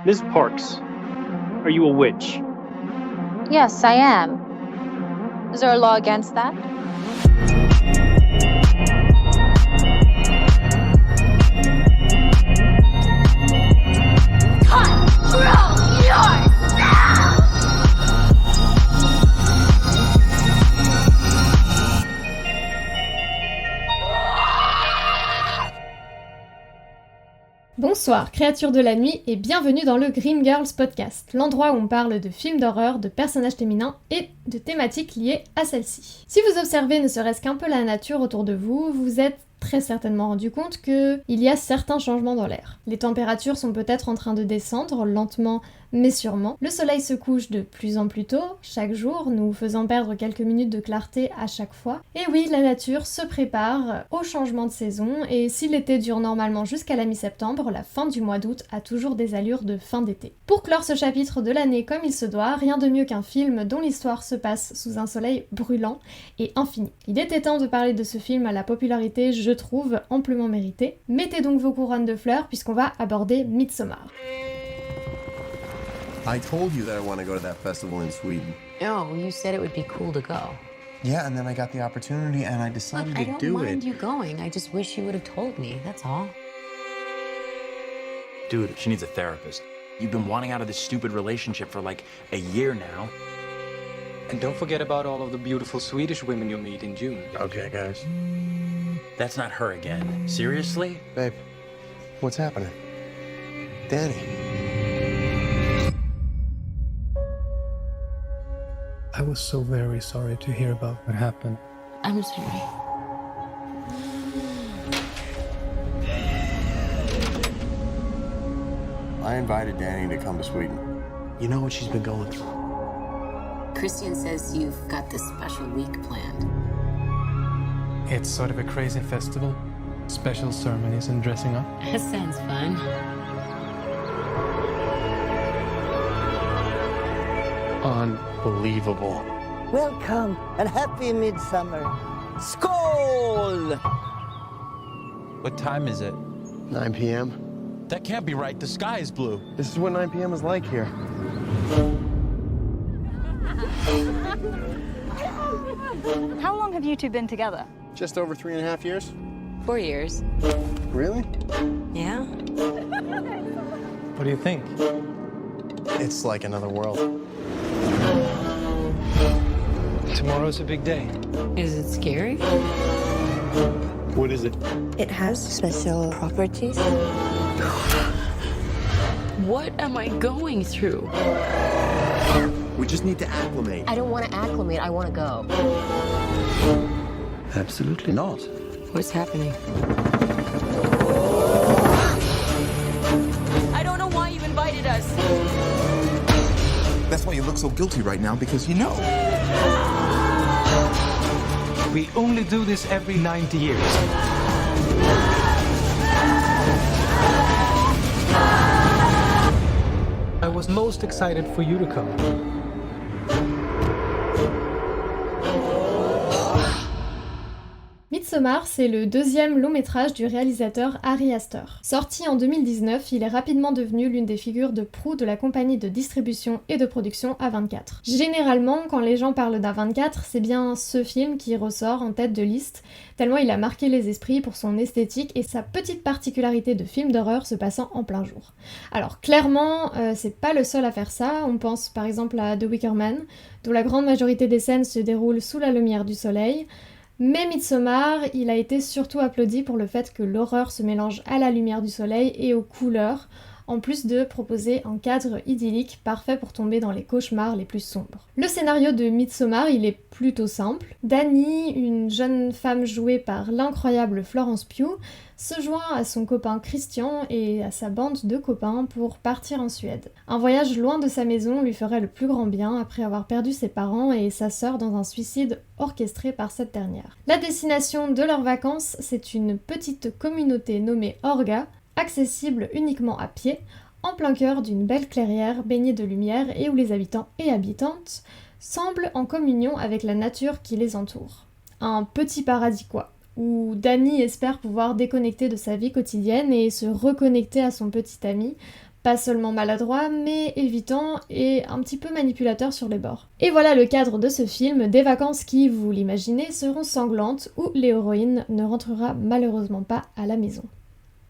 Miss Parks, are you a witch? Yes, I am. Is there a law against that? Control yourself! Bonsoir, créatures de la nuit, et bienvenue dans le Green Girls Podcast, l'endroit où on parle de films d'horreur, de personnages féminins et de thématiques liées à celles-ci. Si vous observez ne serait-ce qu'un peu la nature autour de vous, vous êtes très certainement rendu compte qu'il y a certains changements dans l'air. Les températures sont peut-être en train de descendre, lentement mais sûrement. Le soleil se couche de plus en plus tôt, chaque jour, nous faisant perdre quelques minutes de clarté à chaque fois. Et oui, la nature se prépare au changement de saison, et si l'été dure normalement jusqu'à la mi-septembre, la fin du mois d'août a toujours des allures de fin d'été. Pour clore ce chapitre de l'année comme il se doit, rien de mieux qu'un film dont l'histoire se passe sous un soleil brûlant et infini. Il était temps de parler de ce film à la popularité, je trouve, amplement méritée. Mettez donc vos couronnes de fleurs puisqu'on va aborder Midsommar. I told you that I want to go to that festival in Sweden. No, you said it would be cool to go. Yeah, and then I got the opportunity and I decided Look, I to don't do mind it. you going. I just wish you would have told me, that's all. Dude, she needs a therapist. You've been wanting out of this stupid relationship for like a year now. And don't forget about all of the beautiful Swedish women you'll meet in June. Okay, guys. That's not her again. Seriously? Babe, what's happening? Danny. I was so very sorry to hear about what happened. I'm sorry. I invited Danny to come to Sweden. You know what she's been going through. Christian says you've got this special week planned. It's sort of a crazy festival. Special ceremonies and dressing up. That sounds fun. Unbelievable. Welcome and happy midsummer. Skål! What time is it? 9 p.m. That can't be right. The sky is blue. This is what 9 p.m. is like here. How long have you two been together? Just over 3.5 years. 4 years. Really? Yeah? What do you think? It's like another world. Tomorrow's a big day. Is it scary? What is it? It has special properties. What am I going through? We just need to acclimate. I don't want to acclimate, I want to go. Absolutely not. What's happening? I don't know why you invited us. That's why you look so guilty right now, because you know. We only do this every 90 years. I was most excited for you to come. Midsommar, c'est le deuxième long métrage du réalisateur Ari Aster. Sorti en 2019, il est rapidement devenu l'une des figures de proue de la compagnie de distribution et de production A24. Généralement, quand les gens parlent d'A24, c'est bien ce film qui ressort en tête de liste, tellement il a marqué les esprits pour son esthétique et sa petite particularité de film d'horreur se passant en plein jour. Alors clairement, c'est pas le seul à faire ça, on pense par exemple à The Wicker Man, dont la grande majorité des scènes se déroulent sous la lumière du soleil. Mais Midsommar, il a été surtout applaudi pour le fait que l'horreur se mélange à la lumière du soleil et aux couleurs, en plus de proposer un cadre idyllique parfait pour tomber dans les cauchemars les plus sombres. Le scénario de Midsommar, il est plutôt simple. Dani, une jeune femme jouée par l'incroyable Florence Pugh, se joint à son copain Christian et à sa bande de copains pour partir en Suède. Un voyage loin de sa maison lui ferait le plus grand bien après avoir perdu ses parents et sa sœur dans un suicide orchestré par cette dernière. La destination de leurs vacances, c'est une petite communauté nommée Orga, accessible uniquement à pied, en plein cœur d'une belle clairière baignée de lumière et où les habitants et habitantes semblent en communion avec la nature qui les entoure. Un petit paradis quoi, où Dani espère pouvoir déconnecter de sa vie quotidienne et se reconnecter à son petit ami pas seulement maladroit, mais évitant et un petit peu manipulateur sur les bords. Et voilà le cadre de ce film, des vacances qui, vous l'imaginez, seront sanglantes, où l'héroïne ne rentrera malheureusement pas à la maison.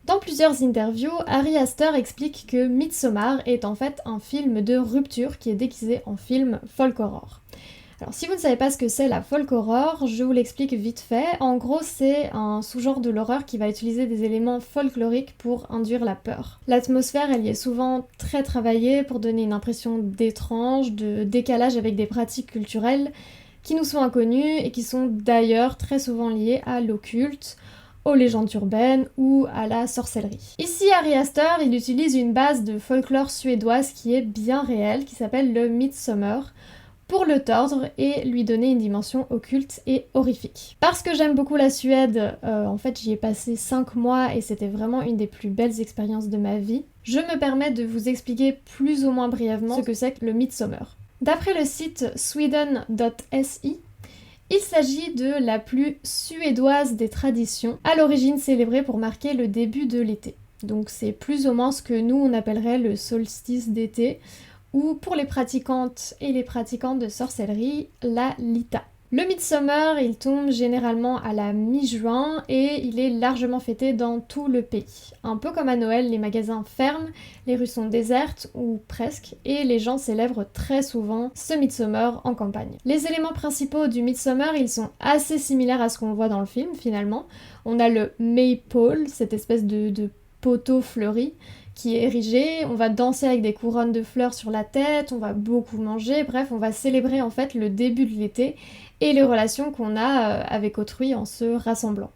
Dans plusieurs interviews, Ari Aster explique que Midsommar est en fait un film de rupture qui est déguisé en film folk horror. Alors si vous ne savez pas ce que c'est la folk horror, je vous l'explique vite fait. En gros, c'est un sous-genre de l'horreur qui va utiliser des éléments folkloriques pour induire la peur. L'atmosphère, elle y est souvent très travaillée pour donner une impression d'étrange, de décalage avec des pratiques culturelles qui nous sont inconnues et qui sont d'ailleurs très souvent liées à l'occulte, aux légendes urbaines ou à la sorcellerie. Ici, Ari Aster, il utilise une base de folklore suédoise qui est bien réelle, qui s'appelle le Midsommar, pour le tordre et lui donner une dimension occulte et horrifique. Parce que j'aime beaucoup la Suède, en fait j'y ai passé 5 mois et c'était vraiment une des plus belles expériences de ma vie, je me permets de vous expliquer plus ou moins brièvement ce que c'est que le Midsommar. D'après le site sweden.se, il s'agit de la plus suédoise des traditions, à l'origine célébrée pour marquer le début de l'été. Donc c'est plus ou moins ce que nous on appellerait le solstice d'été, ou pour les pratiquantes et les pratiquants de sorcellerie, la Lita. Le Midsommar, il tombe généralement à la mi-juin et il est largement fêté dans tout le pays. Un peu comme à Noël, les magasins ferment, les rues sont désertes, ou presque, et les gens célèbrent très souvent ce Midsommar en campagne. Les éléments principaux du Midsommar, ils sont assez similaires à ce qu'on voit dans le film finalement. On a le maypole, cette espèce de poteau fleuri, qui est érigé, on va danser avec des couronnes de fleurs sur la tête, on va beaucoup manger, bref, on va célébrer en fait le début de l'été et les relations qu'on a avec autrui en se rassemblant.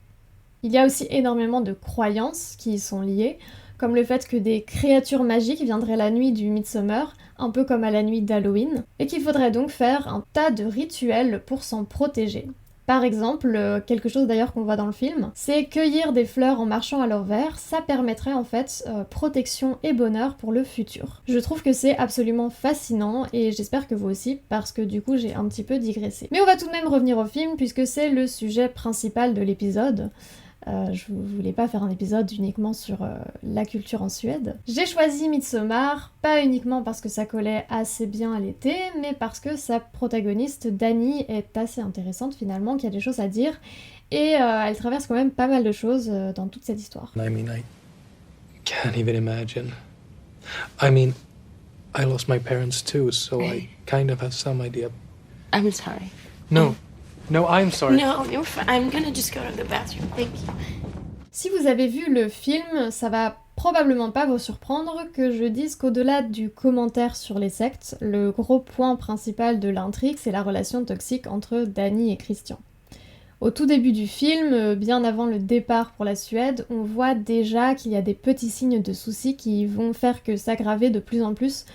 Il y a aussi énormément de croyances qui y sont liées, comme le fait que des créatures magiques viendraient la nuit du Midsommar, un peu comme à la nuit d'Halloween, et qu'il faudrait donc faire un tas de rituels pour s'en protéger. Par exemple, quelque chose d'ailleurs qu'on voit dans le film, c'est cueillir des fleurs en marchant à l'envers, ça permettrait en fait protection et bonheur pour le futur. Je trouve que c'est absolument fascinant et j'espère que vous aussi, parce que du coup j'ai un petit peu digressé. Mais on va tout de même revenir au film puisque c'est le sujet principal de l'épisode. Je voulais pas faire un épisode uniquement sur la culture en Suède. J'ai choisi Midsommar, pas uniquement parce que ça collait assez bien à l'été, mais parce que sa protagoniste, Dani, est assez intéressante finalement, qu'il y a des choses à dire, et elle traverse quand même pas mal de choses dans toute cette histoire. I mean, I can't even imagine. I mean, I lost my parents too, so I kind of have some idea. I'm sorry. No. No, I'm sorry. No, you're fine. I'm gonna just go to the bathroom. Thank you. Si vous avez vu le film, ça va probablement pas vous surprendre que je dise qu'au-delà du commentaire sur les sectes, le gros point principal de l'intrigue, c'est la relation toxique entre Dani et Christian. Au tout début du film, bien avant le départ pour la Suède, on voit déjà qu'il y a des petits signes de soucis qui vont faire que s'aggraver de plus en plus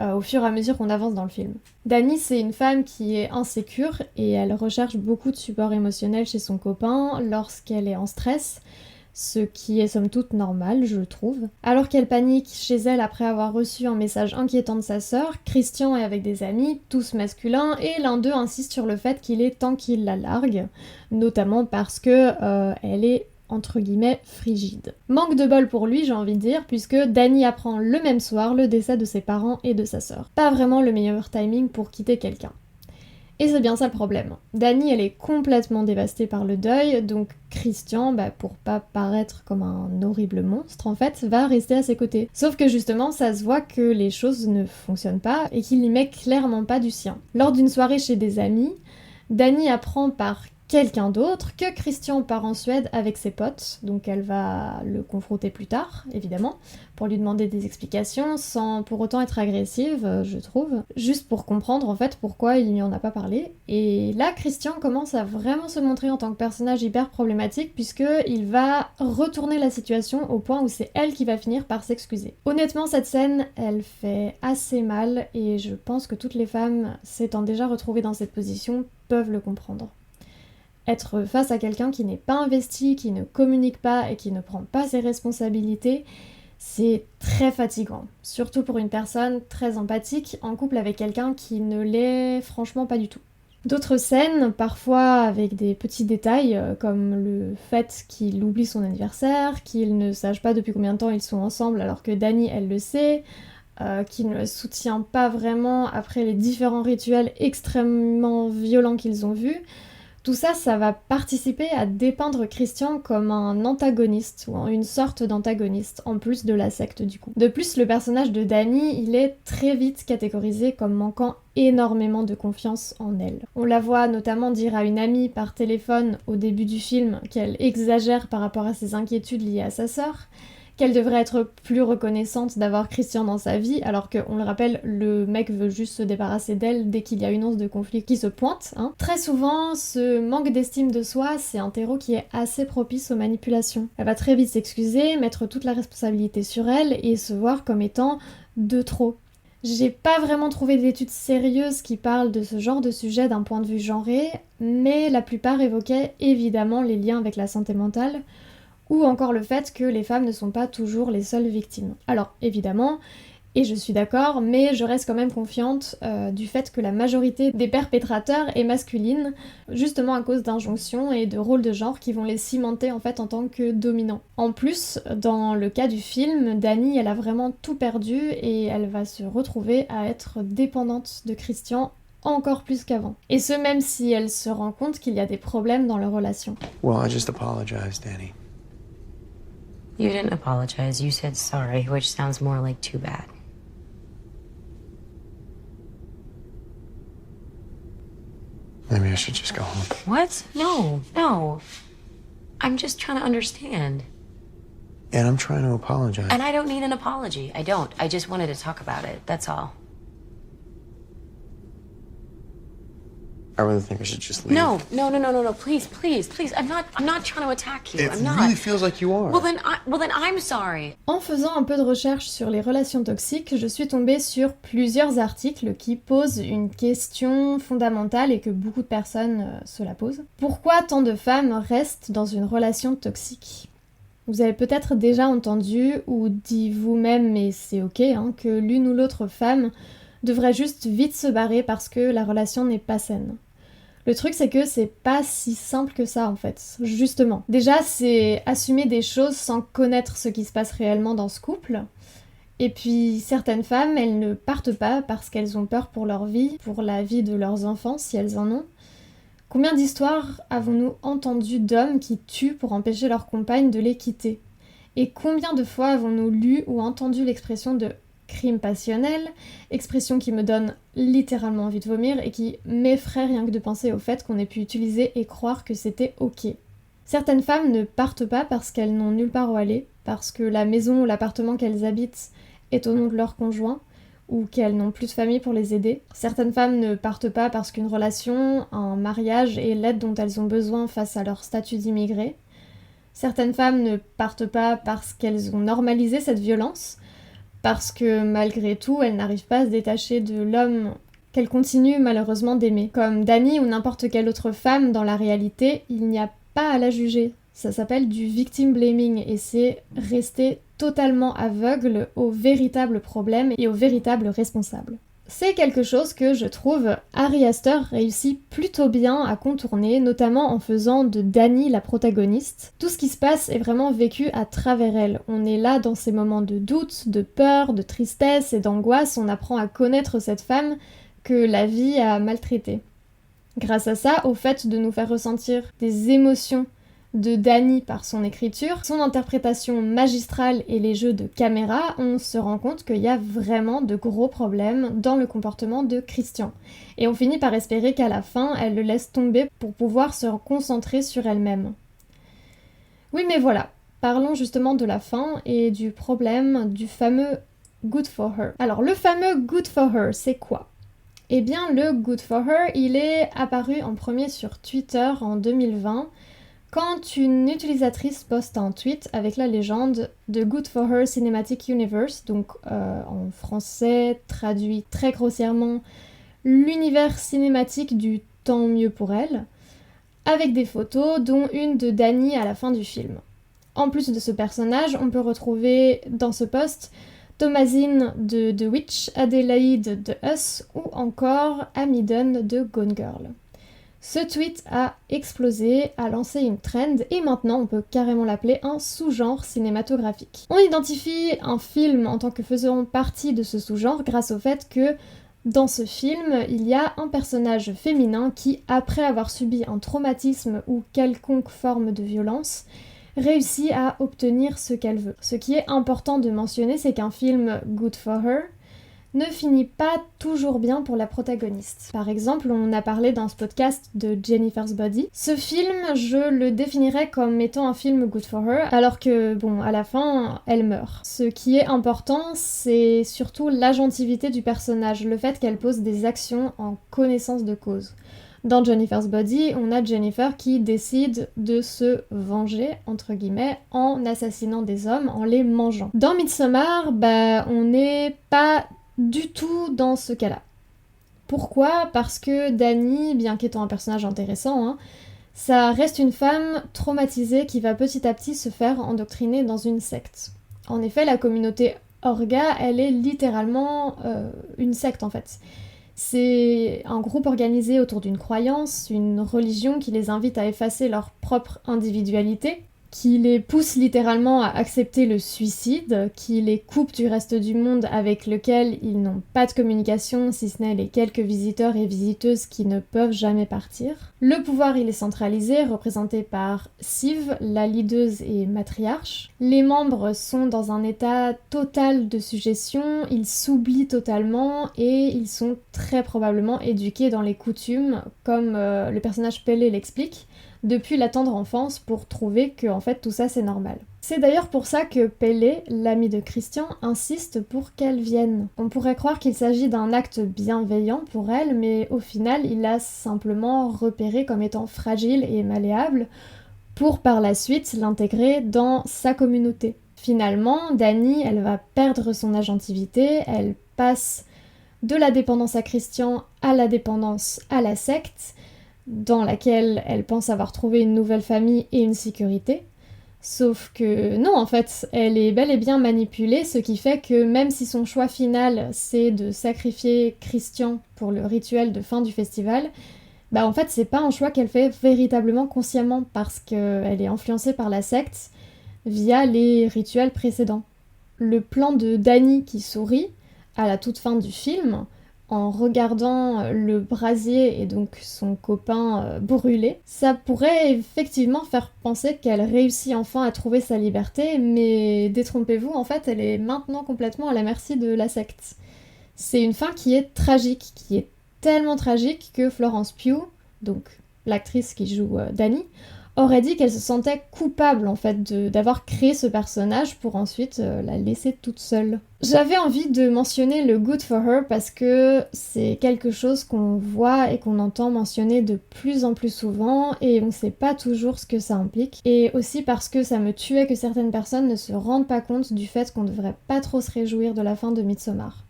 au fur et à mesure qu'on avance dans le film. Dani, c'est une femme qui est insécure et elle recherche beaucoup de support émotionnel chez son copain lorsqu'elle est en stress, ce qui est somme toute normal, je trouve. Alors qu'elle panique chez elle après avoir reçu un message inquiétant de sa sœur, Christian est avec des amis, tous masculins, et l'un d'eux insiste sur le fait qu'il est temps qu'il la largue, notamment parce que elle est entre guillemets frigide. Manque de bol pour lui, j'ai envie de dire, puisque Dani apprend le même soir le décès de ses parents et de sa sœur. Pas vraiment le meilleur timing pour quitter quelqu'un. Et c'est bien ça le problème. Dani, elle est complètement dévastée par le deuil, donc Christian, pour pas paraître comme un horrible monstre en fait, va rester à ses côtés. Sauf que justement, ça se voit que les choses ne fonctionnent pas et qu'il n'y met clairement pas du sien. Lors d'une soirée chez des amis, Dani apprend par quelqu'un d'autre que Christian part en Suède avec ses potes, donc elle va le confronter plus tard, évidemment, pour lui demander des explications, sans pour autant être agressive, je trouve, juste pour comprendre en fait pourquoi il n'y en a pas parlé. Et là, Christian commence à vraiment se montrer en tant que personnage hyper problématique, puisqu'il va retourner la situation au point où c'est elle qui va finir par s'excuser. Honnêtement, cette scène, elle fait assez mal, et je pense que toutes les femmes s'étant déjà retrouvées dans cette position peuvent le comprendre. Être face à quelqu'un qui n'est pas investi, qui ne communique pas et qui ne prend pas ses responsabilités, c'est très fatigant. Surtout pour une personne très empathique, en couple avec quelqu'un qui ne l'est franchement pas du tout. D'autres scènes, parfois avec des petits détails, comme le fait qu'il oublie son anniversaire, qu'il ne sache pas depuis combien de temps ils sont ensemble alors que Dani, elle le sait, qu'il ne le soutient pas vraiment après les différents rituels extrêmement violents qu'ils ont vus. Tout ça, ça va participer à dépeindre Christian comme un antagoniste, ou une sorte d'antagoniste, en plus de la secte du coup. De plus, le personnage de Dani, il est très vite catégorisé comme manquant énormément de confiance en elle. On la voit notamment dire à une amie par téléphone au début du film qu'elle exagère par rapport à ses inquiétudes liées à sa sœur, qu'elle devrait être plus reconnaissante d'avoir Christian dans sa vie, alors que, on le rappelle, le mec veut juste se débarrasser d'elle dès qu'il y a une once de conflit qui se pointe. Très souvent, ce manque d'estime de soi, c'est un terreau qui est assez propice aux manipulations. Elle va très vite s'excuser, mettre toute la responsabilité sur elle et se voir comme étant de trop. J'ai pas vraiment trouvé d'études sérieuses qui parlent de ce genre de sujet d'un point de vue genré, mais la plupart évoquaient évidemment les liens avec la santé mentale, ou encore le fait que les femmes ne sont pas toujours les seules victimes. Alors évidemment, et je suis d'accord, mais je reste quand même confiante du fait que la majorité des perpétrateurs est masculine, justement à cause d'injonctions et de rôles de genre qui vont les cimenter en fait en tant que dominants. En plus, dans le cas du film, Dani, elle a vraiment tout perdu et elle va se retrouver à être dépendante de Christian encore plus qu'avant. Et ce même si elle se rend compte qu'il y a des problèmes dans leur relation. Well, I just apologize, Danny. You didn't apologize. You said sorry, which sounds more like too bad. Maybe I should just go home. What? No. I'm just trying to understand. And I'm trying to apologize. And I don't need an apology. I don't. I just wanted to talk about it. That's all. I really think I should just leave. No. Please. I'm not trying to attack you. It I'm not. really feels like you are. Well then I'm sorry. En faisant un peu de recherche sur les relations toxiques, je suis tombée sur plusieurs articles qui posent une question fondamentale et que beaucoup de personnes se la posent. Pourquoi tant de femmes restent dans une relation toxique ? Vous avez peut-être déjà entendu ou dit vous-même, mais c'est ok, que l'une ou l'autre femme devrait juste vite se barrer parce que la relation n'est pas saine. Le truc, c'est que c'est pas si simple que ça, en fait. Justement. Déjà, c'est assumer des choses sans connaître ce qui se passe réellement dans ce couple. Et puis, certaines femmes, elles ne partent pas parce qu'elles ont peur pour leur vie, pour la vie de leurs enfants, si elles en ont. Combien d'histoires avons-nous entendu d'hommes qui tuent pour empêcher leur compagne de les quitter ? Et combien de fois avons-nous lu ou entendu l'expression de crime passionnel, expression qui me donne littéralement envie de vomir et qui m'effraie rien que de penser au fait qu'on ait pu utiliser et croire que c'était ok. Certaines femmes ne partent pas parce qu'elles n'ont nulle part où aller, parce que la maison ou l'appartement qu'elles habitent est au nom de leur conjoint, ou qu'elles n'ont plus de famille pour les aider. Certaines femmes ne partent pas parce qu'une relation, un mariage est l'aide dont elles ont besoin face à leur statut d'immigré. Certaines femmes ne partent pas parce qu'elles ont normalisé cette violence, parce que malgré tout, elles n'arrivent pas à se détacher de l'homme qu'elles continuent malheureusement d'aimer. Comme Dani ou n'importe quelle autre femme dans la réalité, il n'y a pas à la juger. Ça s'appelle du victim blaming et c'est rester totalement aveugle aux véritables problèmes et aux véritables responsables. C'est quelque chose que je trouve Ari Aster réussit plutôt bien à contourner, notamment en faisant de Dani la protagoniste. Tout ce qui se passe est vraiment vécu à travers elle. On est là dans ces moments de doute, de peur, de tristesse et d'angoisse, on apprend à connaître cette femme que la vie a maltraitée. Grâce à ça, au fait de nous faire ressentir des émotions de Dani par son écriture, son interprétation magistrale et les jeux de caméra, on se rend compte qu'il y a vraiment de gros problèmes dans le comportement de Christian. Et on finit par espérer qu'à la fin, elle le laisse tomber pour pouvoir se concentrer sur elle-même. Oui, mais voilà, parlons justement de la fin et du problème du fameux Good for Her. Alors, le fameux Good for Her, c'est quoi ? Eh bien, le Good for Her, il est apparu en premier sur Twitter en 2020, quand une utilisatrice poste un tweet avec la légende de Good for Her Cinematic Universe, donc en français traduit très grossièrement l'univers cinématique du tant mieux pour elle, avec des photos dont une de Dani à la fin du film. En plus de ce personnage, on peut retrouver dans ce post Thomasine de The Witch, Adélaïde de Us ou encore Amidon de Gone Girl. Ce tweet a explosé, a lancé une trend et maintenant on peut carrément l'appeler un sous-genre cinématographique. On identifie un film en tant que faisant partie de ce sous-genre grâce au fait que dans ce film, il y a un personnage féminin qui, après avoir subi un traumatisme ou quelconque forme de violence, réussit à obtenir ce qu'elle veut. Ce qui est important de mentionner, c'est qu'un film Good for Her ne finit pas toujours bien pour la protagoniste. Par exemple, on a parlé dans ce podcast de Jennifer's Body. Ce film, je le définirais comme étant un film Good for Her, alors que, bon, à la fin, elle meurt. Ce qui est important, c'est surtout l'agentivité du personnage, le fait qu'elle pose des actions en connaissance de cause. Dans Jennifer's Body, on a Jennifer qui décide de se venger, entre guillemets, en assassinant des hommes, en les mangeant. Dans Midsommar, on n'est pas du tout dans ce cas-là. Pourquoi ? Parce que Dani, bien qu'étant un personnage intéressant, ça reste une femme traumatisée qui va petit à petit se faire endoctriner dans une secte. En effet, la communauté Orga, elle est littéralement une secte en fait. C'est un groupe organisé autour d'une croyance, une religion qui les invite à effacer leur propre individualité, qui les pousse littéralement à accepter le suicide, qui les coupe du reste du monde avec lequel ils n'ont pas de communication, si ce n'est les quelques visiteurs et visiteuses qui ne peuvent jamais partir. Le pouvoir, il est centralisé, représenté par Siv, la leaduse et matriarche. Les membres sont dans un état total de suggestion, ils s'oublient totalement et ils sont très probablement éduqués dans les coutumes, comme le personnage Pelle l'explique, depuis la tendre enfance pour trouver que en fait tout ça c'est normal. C'est d'ailleurs pour ça que Pelle, l'ami de Christian, insiste pour qu'elle vienne. On pourrait croire qu'il s'agit d'un acte bienveillant pour elle, mais au final il l'a simplement repéré comme étant fragile et malléable pour par la suite l'intégrer dans sa communauté. Finalement, Dani, elle va perdre son agentivité, elle passe de la dépendance à Christian à la dépendance à la secte, dans laquelle elle pense avoir trouvé une nouvelle famille et une sécurité. Sauf que non, en fait, elle est bel et bien manipulée, ce qui fait que même si son choix final c'est de sacrifier Christian pour le rituel de fin du festival, en fait c'est pas un choix qu'elle fait véritablement consciemment parce qu'elle est influencée par la secte via les rituels précédents. Le plan de Dani qui sourit à la toute fin du film, en regardant le brasier et donc son copain brûler, ça pourrait effectivement faire penser qu'elle réussit enfin à trouver sa liberté, mais détrompez-vous, en fait, elle est maintenant complètement à la merci de la secte. C'est une fin qui est tragique, qui est tellement tragique que Florence Pugh, donc l'actrice qui joue Dani, aurait dit qu'elle se sentait coupable en fait d'avoir créé ce personnage pour ensuite la laisser toute seule. J'avais envie de mentionner le Good for Her parce que c'est quelque chose qu'on voit et qu'on entend mentionner de plus en plus souvent et on sait pas toujours ce que ça implique. Et aussi parce que ça me tuait que certaines personnes ne se rendent pas compte du fait qu'on devrait pas trop se réjouir de la fin de Midsommar.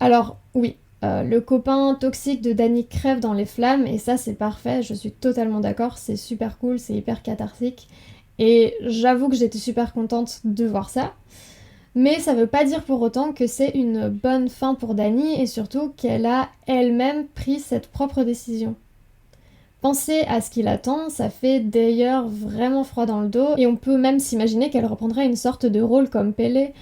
Alors oui, le copain toxique de Dani crève dans les flammes et ça c'est parfait, je suis totalement d'accord, c'est super cool, c'est hyper cathartique et j'avoue que j'étais super contente de voir ça, mais ça veut pas dire pour autant que c'est une bonne fin pour Dani et surtout qu'elle a elle-même pris cette propre décision. Pensez à ce qui l'attend, ça fait d'ailleurs vraiment froid dans le dos et on peut même s'imaginer qu'elle reprendrait une sorte de rôle comme Pelle,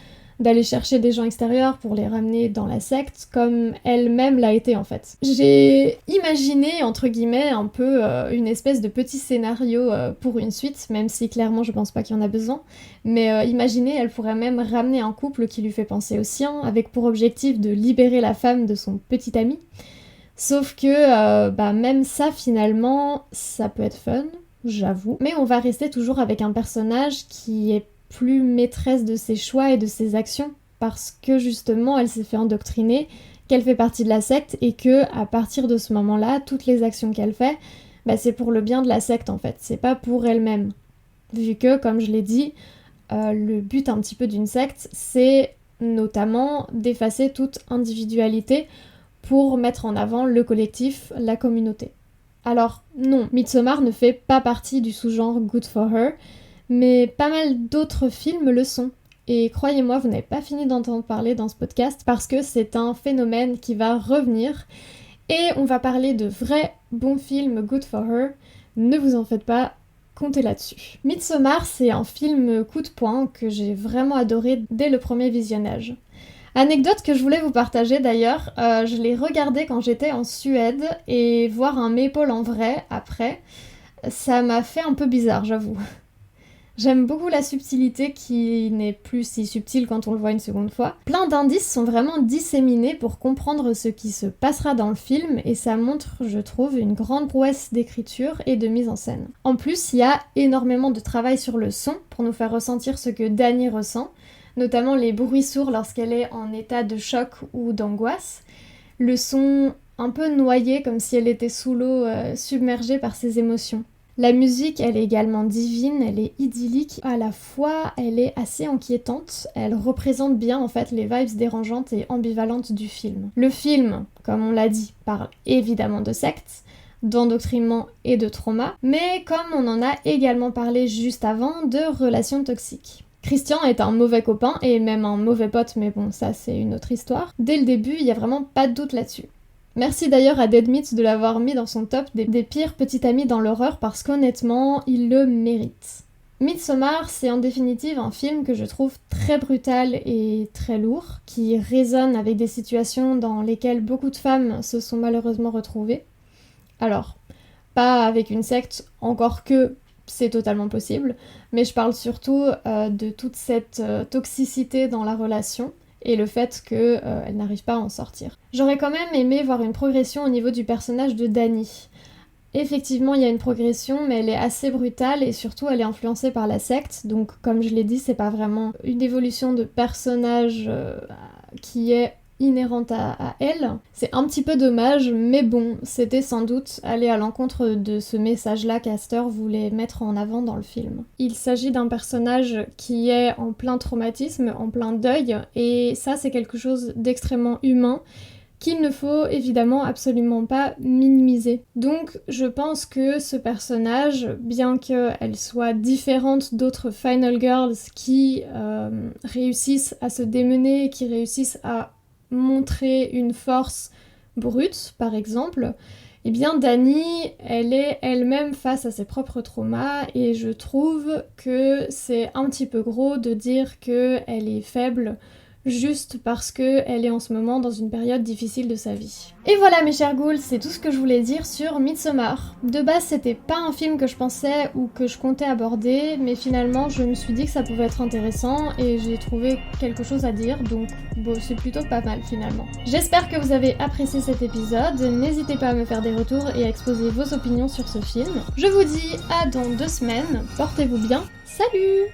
d'aller chercher des gens extérieurs pour les ramener dans la secte, comme elle-même l'a été en fait. J'ai imaginé, entre guillemets, un peu une espèce de petit scénario pour une suite, même si clairement je pense pas qu'il y en a besoin, mais imaginez, elle pourrait même ramener un couple qui lui fait penser au sien, avec pour objectif de libérer la femme de son petit ami. Sauf que même ça finalement, ça peut être fun, j'avoue, mais on va rester toujours avec un personnage qui est plus maîtresse de ses choix et de ses actions parce que justement elle s'est fait endoctriner, qu'elle fait partie de la secte et que à partir de ce moment-là, toutes les actions qu'elle fait, c'est pour le bien de la secte en fait, c'est pas pour elle-même. Vu que, comme je l'ai dit, le but un petit peu d'une secte, c'est notamment d'effacer toute individualité pour mettre en avant le collectif, la communauté. Alors non, Midsommar ne fait pas partie du sous-genre Good for Her, mais pas mal d'autres films le sont. Et croyez-moi, vous n'avez pas fini d'entendre parler dans ce podcast parce que c'est un phénomène qui va revenir Et on va parler de vrais bons films Good for Her, ne vous en faites pas, comptez là-dessus. Midsommar, c'est un film coup de poing que j'ai vraiment adoré dès le premier visionnage. Anecdote que je voulais vous partager d'ailleurs, je l'ai regardé quand j'étais en Suède et voir un Maypole en vrai après, ça m'a fait un peu bizarre, j'avoue. J'aime beaucoup la subtilité qui n'est plus si subtile quand on le voit une seconde fois. Plein d'indices sont vraiment disséminés pour comprendre ce qui se passera dans le film et ça montre, je trouve, une grande prouesse d'écriture et de mise en scène. En plus, il y a énormément de travail sur le son pour nous faire ressentir ce que Dani ressent, notamment les bruits sourds lorsqu'elle est en état de choc ou d'angoisse, le son un peu noyé comme si elle était sous l'eau, submergée par ses émotions. La musique, elle est également divine, elle est idyllique, à la fois elle est assez inquiétante, elle représente bien en fait les vibes dérangeantes et ambivalentes du film. Le film, comme on l'a dit, parle évidemment de sectes, d'endoctrinement et de trauma, mais comme on en a également parlé juste avant, de relations toxiques. Christian est un mauvais copain et même un mauvais pote, mais bon, ça c'est une autre histoire. Dès le début, il y a vraiment pas de doute là-dessus. Merci d'ailleurs à Dead Meat de l'avoir mis dans son top des pires petits amis dans l'horreur parce qu'honnêtement, il le mérite. Midsommar, c'est en définitive un film que je trouve très brutal et très lourd, qui résonne avec des situations dans lesquelles beaucoup de femmes se sont malheureusement retrouvées. Alors, pas avec une secte, encore que c'est totalement possible, mais je parle surtout de toute cette toxicité dans la relation, et le fait qu'elle n'arrive pas à en sortir. J'aurais quand même aimé voir une progression au niveau du personnage de Dani. Effectivement, il y a une progression, mais elle est assez brutale et surtout elle est influencée par la secte, donc comme je l'ai dit, c'est pas vraiment une évolution de personnage qui est inhérente à elle. C'est un petit peu dommage, mais bon, c'était sans doute aller à l'encontre de ce message-là qu'Astor voulait mettre en avant dans le film. Il s'agit d'un personnage qui est en plein traumatisme, en plein deuil, et ça c'est quelque chose d'extrêmement humain qu'il ne faut évidemment absolument pas minimiser. Donc je pense que ce personnage, bien qu'elle soit différente d'autres Final Girls qui réussissent à se démener, qui réussissent à montrer une force brute, par exemple, eh bien Dani, elle est elle-même face à ses propres traumas et je trouve que c'est un petit peu gros de dire qu'elle est faible juste parce qu'elle est en ce moment dans une période difficile de sa vie. Et voilà mes chers ghouls, c'est tout ce que je voulais dire sur Midsommar. De base c'était pas un film que je pensais ou que je comptais aborder, mais finalement je me suis dit que ça pouvait être intéressant et j'ai trouvé quelque chose à dire, donc bon, c'est plutôt pas mal finalement. J'espère que vous avez apprécié cet épisode, n'hésitez pas à me faire des retours et à exposer vos opinions sur ce film. Je vous dis à dans 2 semaines, portez-vous bien, salut!